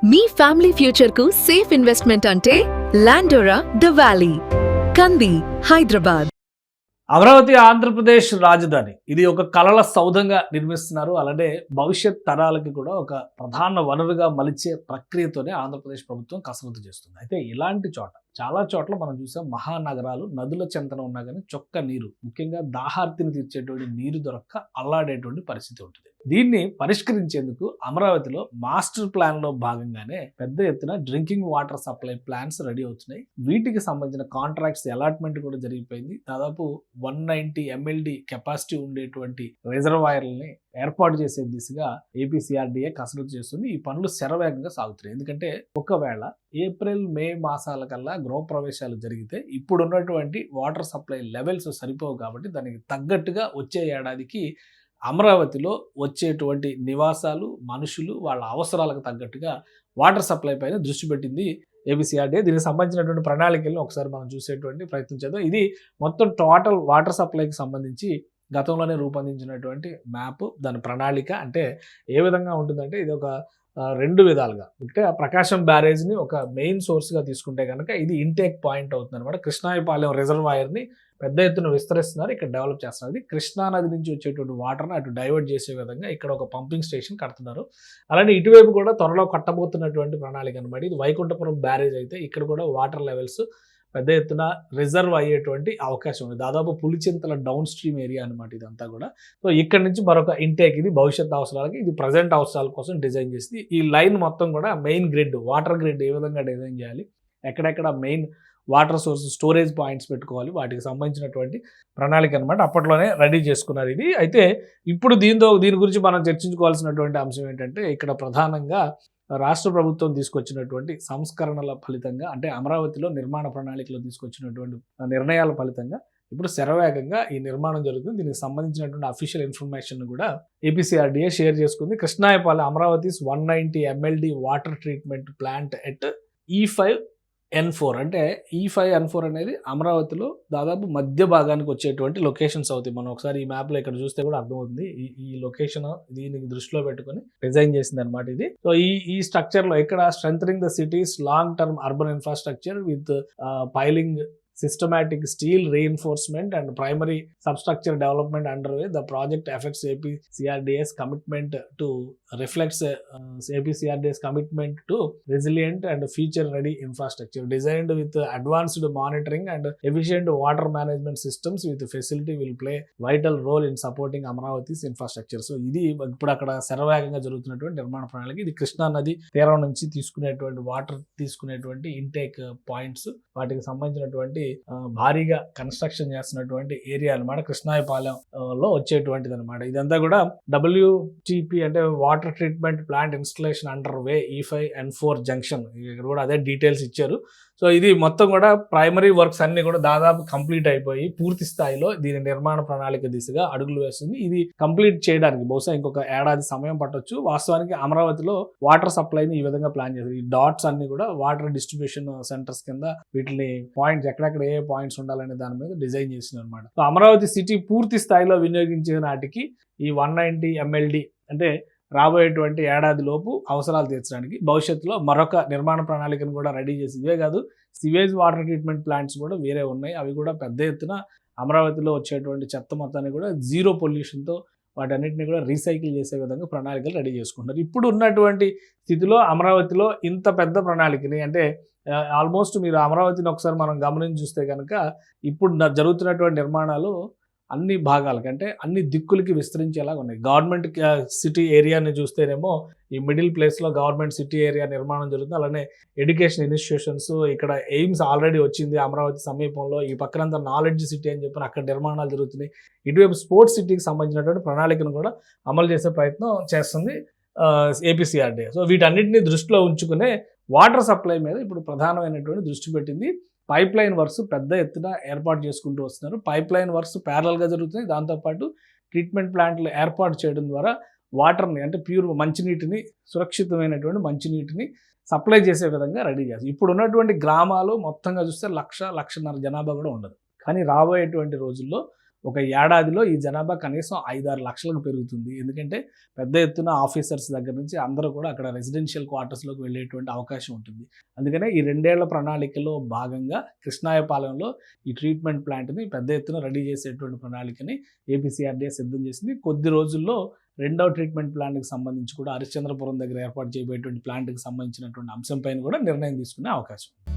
మీ family future కు safe investment అంటే లాండోరా the valley, కంది, హైదరాబాద్. అమరావతి ఆంధ్రప్రదేశ్ రాజధాని. ఇది ఒక కలల సౌధంగా నిర్మిస్తున్నారు. అలానే భవిష్యత్ తరాలకి కూడా ఒక ప్రధాన వనరుగా మలిచే ప్రక్రియతోనే ఆంధ్రప్రదేశ్ ప్రభుత్వం కసరత్తు చేస్తుంది. అయితే ఇలాంటి చోట చాలా చోట్ల మనం చూసాం, మహానగరాలు నదుల చెంతన ఉన్నా కానీ చొక్క నీరు, ముఖ్యంగా దాహార్తిని తీర్చేటువంటి నీరు దొరక్క అల్లాడేటువంటి పరిస్థితి ఉంటుంది. దీన్ని పరిష్కరించేందుకు అమరావతిలో మాస్టర్ ప్లాన్ లో భాగంగానే పెద్ద ఎత్తున drinking water supply plans ready అవుతున్నాయి. వీటికి సంబంధించిన కాంట్రాక్ట్స్ అలాట్మెంట్ కూడా జరిగిపోయింది. దాదాపు 190 MLD కెపాసిటీ ఉండేటువంటి రిజర్వాయర్లని ఏర్పాటు చేసే దిశగా ఏపీసీఆర్డీఏ కసరత్తు చేస్తుంది. ఈ పనులు శరవేగంగా సాగుతున్నాయి. ఎందుకంటే ఒకవేళ ఏప్రిల్ మే మాసాల కల్లా గృహప్రవేశాలు జరిగితే ఇప్పుడున్నటువంటి వాటర్ సప్లై లెవెల్స్ సరిపోవు. కాబట్టి దానికి తగ్గట్టుగా వచ్చే ఏడాదికి అమరావతిలో వచ్చేటువంటి నివాసాలు, మనుషులు, వాళ్ళ అవసరాలకు తగ్గట్టుగా వాటర్ సప్లై పైన దృష్టి పెట్టింది ఏపీసీఆర్డీఏ. దీనికి సంబంధించినటువంటి ప్రణాళికలను ఒకసారి మనం చూసేటువంటి ప్రయత్నం చేద్దాం. ఇది మొత్తం టోటల్ వాటర్ సప్లైకి సంబంధించి గతంలోనే రూపొందించినటువంటి మ్యాప్, దాని ప్రణాళిక. అంటే ఏ విధంగా ఉంటుందంటే ఇది ఒక రెండు విధాలుగా. అంటే ప్రకాశం బ్యారేజ్ని ఒక మెయిన్ సోర్స్గా తీసుకుంటే కనుక ఇది ఇంటేక్ పాయింట్ అవుతుంది అనమాట. కృష్ణాయపాలెం రిజర్వాయర్ని పెద్ద ఎత్తున విస్తరిస్తున్నారు, ఇక్కడ డెవలప్ చేస్తున్నారు. ఇది కృష్ణానది నుంచి వచ్చేటువంటి వాటర్ని అటు డైవర్ట్ చేసే విధంగా ఇక్కడ ఒక పంపింగ్ స్టేషన్ కడుతున్నారు. అలానే ఇటువైపు కూడా త్వరలో కట్టబోతున్నటువంటి ప్రణాళిక అనమాట. ఇది వైకుంఠపురం బ్యారేజ్ అయితే ఇక్కడ కూడా వాటర్ లెవెల్స్ పెద్ద ఎత్తున రిజర్వ్ అయ్యేటువంటి అవకాశం ఉంది. దాదాపు పులిచింతల డౌన్ స్ట్రీమ్ ఏరియా అనమాట ఇదంతా కూడా. సో ఇక్కడ నుంచి మరొక ఇంటేక్, ఇది భవిష్యత్ అవసరాలకి, ఇది ప్రజెంట్ అవసరాల కోసం డిజైన్ చేసింది. ఈ లైన్ మొత్తం కూడా మెయిన్ గ్రిడ్, వాటర్ గ్రిడ్ ఏ విధంగా డిజైన్ చేయాలి, ఎక్కడెక్కడ main water source storage points పెట్టుకోవాలి, వాటికి సంబంధించినటువంటి ప్రణాళిక అనమాట అప్పట్లోనే రెడీ చేసుకున్నారు ఇది. అయితే ఇప్పుడు దీని గురించి మనం చర్చించుకోవాల్సినటువంటి అంశం ఏంటంటే, ఇక్కడ ప్రధానంగా రాష్ట్ర ప్రభుత్వం తీసుకొచ్చినటువంటి సంస్కరణల ఫలితంగా, అంటే అమరావతిలో నిర్మాణ ప్రణాళికలో తీసుకొచ్చినటువంటి నిర్ణయాల ఫలితంగా ఇప్పుడు శరవేగంగా ఈ నిర్మాణం జరుగుతుంది. దీనికి సంబంధించినటువంటి అఫీషియల్ ఇన్ఫర్మేషన్ కూడా ఏపీసీఆర్డీఏ షేర్ చేసుకుంది. కృష్ణాయపాలెం అమరావతిస్ 190 MLD water treatment plant at E5N4. అంటే E5N4 అనేది అమరావతిలో దాదాపు మధ్య భాగానికి వచ్చేటువంటి లొకేషన్స్ అవుతాయి. మనం ఒకసారి ఈ మ్యాప్లో ఇక్కడ చూస్తే కూడా అర్థమవుతుంది. ఈ లొకేషన్ దీనికి దృష్టిలో పెట్టుకొని డిజైన్ చేసింది అనమాట ఇది. సో ఈ స్ట్రక్చర్లో ఇక్కడ strengthening the cities long term urban infrastructure with piling, systematic steel reinforcement and primary substructure development underway. The project affects APCRDA's commitment to reflects APCRDA's commitment to resilient and future ready infrastructure designed with advanced monitoring and efficient water management systems with facility will play vital role in supporting Amravati's infrastructure. So ఇది ఇప్పుడు అక్కడ శరవేగంగా జరుగుతున్నటువంటి నిర్మాణ ప్రణాళిక. ఇది కృష్ణా నది తీరం నుంచి తీసుకునేటువంటి వాటర్ తీసుకునేటువంటి ఇంటేక్ పాయింట్స్, వాటికి సంబంధించినటువంటి భారీగా కన్స్ట్రక్షన్ చేస్తున్నటువంటి ఏరియా అనమాట. కృష్ణాయపాలెంలో వచ్చేటువంటిది అనమాట. ఇదంతా కూడా WTP అంటే water treatment plant installation under వే E5N4 జంక్షన్. ఇక్కడ కూడా అదే డీటెయిల్స్ ఇచ్చారు. సో ఇది మొత్తం కూడా ప్రైమరీ వర్క్స్ అన్ని కూడా దాదాపు కంప్లీట్ అయిపోయి పూర్తి స్థాయిలో దీని నిర్మాణ ప్రణాళిక దిశగా అడుగులు వేస్తుంది. ఇది కంప్లీట్ చేయడానికి బహుశా ఇంకొక ఏడాది సమయం పట్టొచ్చు. వాస్తవానికి అమరావతిలో వాటర్ సప్లైని ఈ విధంగా ప్లాన్ చేశారు. ఈ డాట్స్ అన్ని కూడా వాటర్ డిస్ట్రిబ్యూషన్ సెంటర్స్ కింద వీటిని పాయింట్స్, ఎక్కడెక్కడ ఏ పాయింట్స్ ఉండాలనే దాని మీద డిజైన్ చేసింది అనమాట. సో అమరావతి సిటీ పూర్తి స్థాయిలో వినియోగించే నాటికి ఈ 190 MLD అంటే రాబోయేటువంటి ఏడాది లోపు అవసరాలు తీర్చడానికి భవిష్యత్తులో మరొక నిర్మాణ ప్రణాళికను కూడా రెడీ చేసి, ఇవే కాదు సివేజ్ వాటర్ ట్రీట్మెంట్ ప్లాంట్స్ కూడా వేరే ఉన్నాయి. అవి కూడా పెద్ద ఎత్తున అమరావతిలో వచ్చేటువంటి చెత్త మొత్తాన్ని కూడా జీరో పొల్యూషన్తో వాటన్నిటిని కూడా రీసైకిల్ చేసే విధంగా ప్రణాళికలు రెడీ చేసుకుంటారు. ఇప్పుడు ఉన్నటువంటి స్థితిలో అమరావతిలో ఇంత పెద్ద ప్రణాళికని, అంటే ఆల్మోస్ట్ మీరు అమరావతిని ఒకసారి మనం గమనించి చూస్తే కనుక ఇప్పుడు జరుగుతున్నటువంటి నిర్మాణాలు అన్ని భాగాలకి, అంటే అన్ని దిక్కులకి విస్తరించేలాగా ఉన్నాయి. గవర్నమెంట్ సిటీ ఏరియాని చూస్తేనేమో ఈ మిడిల్ ప్లేస్లో గవర్నమెంట్ సిటీ ఏరియా నిర్మాణం జరుగుతుంది. అలానే ఎడ్యుకేషన్ ఇన్స్టిట్యూషన్స్, ఇక్కడ ఎయిమ్స్ ఆల్రెడీ వచ్చింది అమరావతి సమీపంలో. ఈ పక్కనంతా నాలెడ్జ్ సిటీ అని చెప్పి అక్కడ నిర్మాణాలు జరుగుతున్నాయి. ఇటువైపు స్పోర్ట్స్ సిటీకి సంబంధించినటువంటి ప్రణాళికను కూడా అమలు చేసే ప్రయత్నం చేస్తుంది ఏపీసీఆర్డీఏ. సో వీటన్నిటిని దృష్టిలో ఉంచుకునే వాటర్ సప్లై మీద ఇప్పుడు ప్రధానమైనటువంటి దృష్టి పెట్టింది. పైప్ లైన్ వర్క్స్ పెద్ద ఎత్తున ఏర్పాటు చేసుకుంటూ వస్తున్నారు. పైప్ లైన్ వర్క్స్ ప్యారలల్గా జరుగుతున్నాయి. దాంతోపాటు ట్రీట్మెంట్ ప్లాంట్లు ఏర్పాటు చేయడం ద్వారా వాటర్ని, అంటే ప్యూర్ మంచినీటిని, సురక్షితమైనటువంటి మంచినీటిని సప్లై చేసే విధంగా రెడీ చేస్తారు. ఇప్పుడు ఉన్నటువంటి గ్రామాలు మొత్తంగా చూస్తే 1,00,000-1,50,000 జనాభా కూడా ఉండదు. కానీ రాబోయేటువంటి రోజుల్లో ఒక ఏడాదిలో ఈ జనాభా కనీసం 5-6 లక్షలకు పెరుగుతుంది. ఎందుకంటే పెద్ద ఎత్తున ఆఫీసర్స్ దగ్గర నుంచి అందరూ కూడా అక్కడ రెసిడెన్షియల్ క్వార్టర్స్లోకి వెళ్ళేటువంటి అవకాశం ఉంటుంది. అందుకనే ఈ 2 ఏళ్ల ప్రణాళికలో భాగంగా కృష్ణాయపాలెంలో ఈ ట్రీట్మెంట్ ప్లాంట్ని పెద్ద ఎత్తున రెడీ చేసేటువంటి ప్రణాళికని ఏపీసీఆర్డీఏ సిద్ధం చేసింది. కొద్ది రోజుల్లో రెండవ ట్రీట్మెంట్ ప్లాంట్కి సంబంధించి కూడా హరిశ్చంద్రపురం దగ్గర ఏర్పాటు చేయబోయేటువంటి ప్లాంట్కి సంబంధించినటువంటి అంశంపైన కూడా నిర్ణయం తీసుకునే అవకాశం ఉంది.